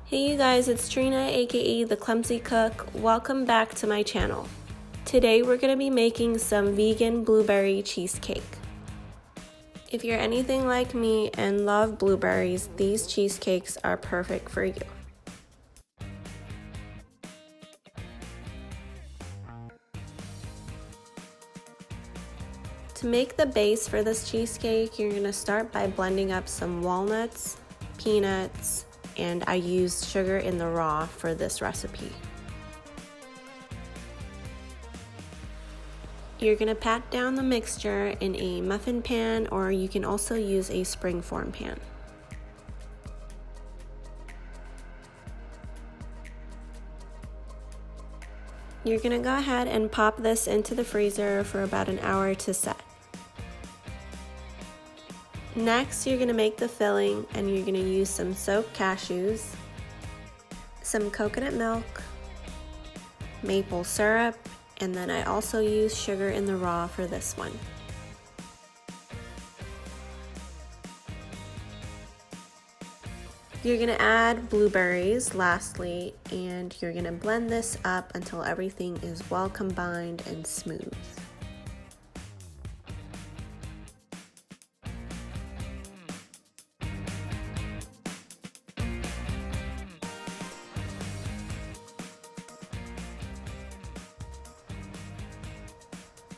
Hey you guys, it's Trina aka the Clumsy Cook. Welcome back to my channel. Today we're going to be making some vegan blueberry cheesecake. If you're anything like me and love blueberries, these cheesecakes are perfect for you. To make the base for this cheesecake, you're going to start by blending up some walnuts, peanuts, and I used sugar in the raw for this recipe. You're going to pat down the mixture in a muffin pan, or you can also use a springform pan. You're going to go ahead and pop this into the freezer for about an hour to set. Next, you're going to make the filling, and you're going to use some soaked cashews, some coconut milk, maple syrup, and then I also use sugar in the raw for this one. You're going to add blueberries lastly, and you're going to blend this up until everything is well combined and smooth.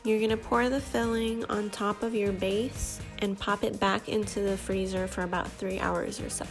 You're going to pour the filling on top of your base and pop it back into the freezer for about 3 hours or so.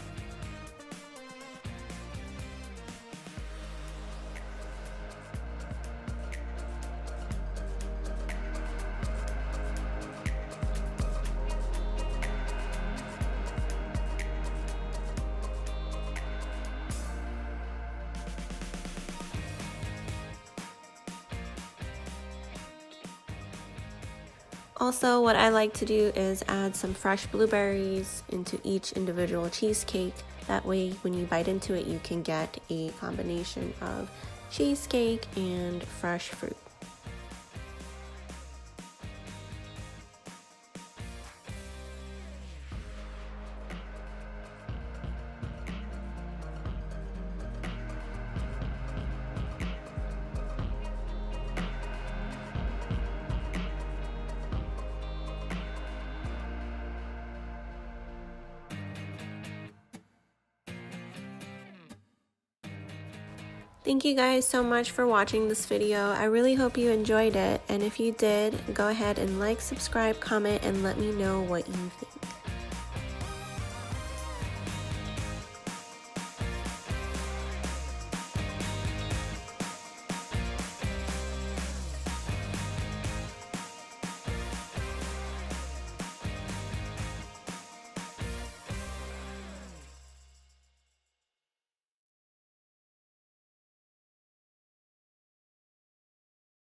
Also, what I like to do is add some fresh blueberries into each individual cheesecake. That way, when you bite into it, you can get a combination of cheesecake and fresh fruit. Thank you guys so much for watching this video. I really hope you enjoyed it, and if you did, go ahead and like, subscribe, comment, and let me know what you think.